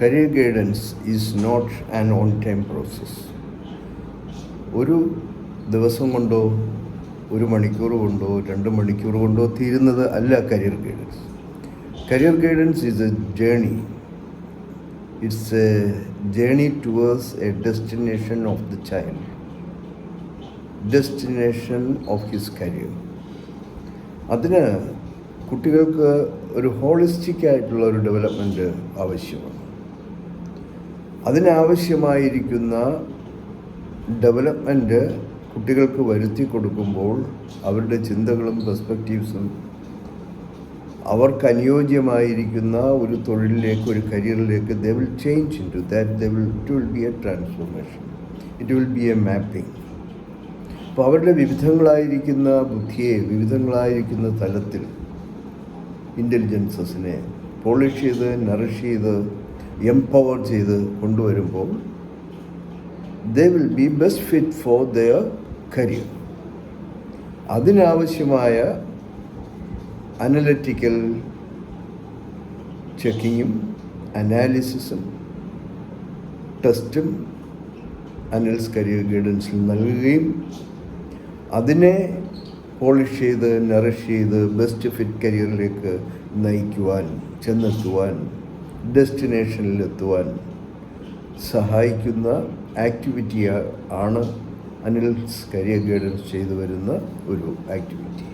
Career guidance is not an on time process. ഒരു ദിവസം കൊണ്ടോ ഒരു മണിക്കൂർ കൊണ്ടോ 2 മണിക്കൂർ കൊണ്ടോ തീരുന്നത് അല്ല career guidance. Career guidance is A journey. It's A journey towards A destination of the child, destination of his career. അതിന് കുട്ടികൾക്ക് ഒരു ഹോളിസ്റ്റിക് ആയിട്ടുള്ള ഒരു ഡെവലപ്മെൻറ്റ് ആവശ്യമാണ്. അതിനാവശ്യമായിരിക്കുന്ന ഡെവലപ്മെൻറ്റ് കുട്ടികൾക്ക് വരുത്തി കൊടുക്കുമ്പോൾ അവരുടെ ചിന്തകളും പെർസ്പെക്റ്റീവ്സും അവർക്ക് അനുയോജ്യമായിരിക്കുന്ന ഒരു തൊഴിലിലേക്ക്, ഒരു കരിയറിലേക്ക് they will change into that. It will be a transformation, it will be a mapping. അപ്പോൾ അവരുടെ വിവിധങ്ങളായിരിക്കുന്ന ബുദ്ധിയെ വിവിധങ്ങളായിരിക്കുന്ന തലത്തിൽ ഇൻ്റലിജൻസസിനെ പോളിഷ് ചെയ്ത്, നറിഷ് ചെയ്ത്, എംപവർ ചെയ്ത് കൊണ്ടുവരുമ്പോൾ they will be best fit for their career. അതിനാവശ്യമായ അനലറ്റിക്കൽ ചെക്കിങ്ങും അനാലിസിസും ടെസ്റ്റും അനൽസ് കരിയർ ഗൈഡൻസിൽ നൽകുകയും അതിനെ പോളിഷ് ചെയ്ത്, നറിഷ് ചെയ്ത് ബെസ്റ്റ് ഫിറ്റ് കരിയറിലേക്ക് നയിക്കുവാൻ, ചെന്നെത്തുവാൻ, ഡെസ്റ്റിനേഷനിലെത്തുവാൻ സഹായിക്കുന്ന ആക്ടിവിറ്റി ആണ് അനിൽസ് കരിയർ ഗൈഡൻസ് ചെയ്തു വരുന്ന ഒരു ആക്ടിവിറ്റി.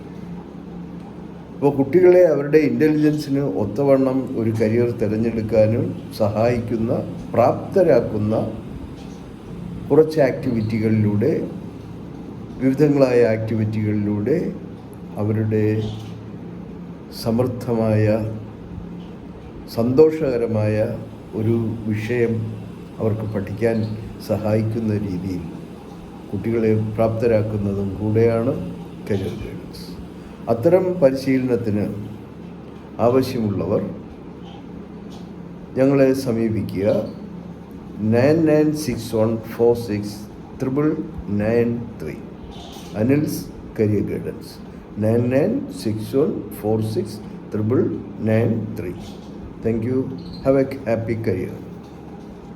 അപ്പോൾ കുട്ടികളെ അവരുടെ ഇൻ്റലിജൻസിന് ഒത്തവണ്ണം ഒരു കരിയർ തിരഞ്ഞെടുക്കാനും സഹായിക്കുന്ന, പ്രാപ്തരാക്കുന്ന കുറച്ച് ആക്ടിവിറ്റികളിലൂടെ, വിവിധങ്ങളായ ആക്ടിവിറ്റികളിലൂടെ അവരുടെ സമൃദ്ധമായ, സന്തോഷകരമായ ഒരു വിഷയം അവർക്ക് പഠിക്കാൻ സഹായിക്കുന്ന രീതിയിൽ കുട്ടികളെ പ്രാപ്തരാക്കുന്നതും കൂടെയാണ് കരിയർ ഗൈഡൻസ്. അത്തരം പരിശീലനത്തിന് ആവശ്യമുള്ളവർ ഞങ്ങളെ സമീപിക്കുക. 9961469993 Anil's career guidance. 9961469993. Thank you. Have a happy career.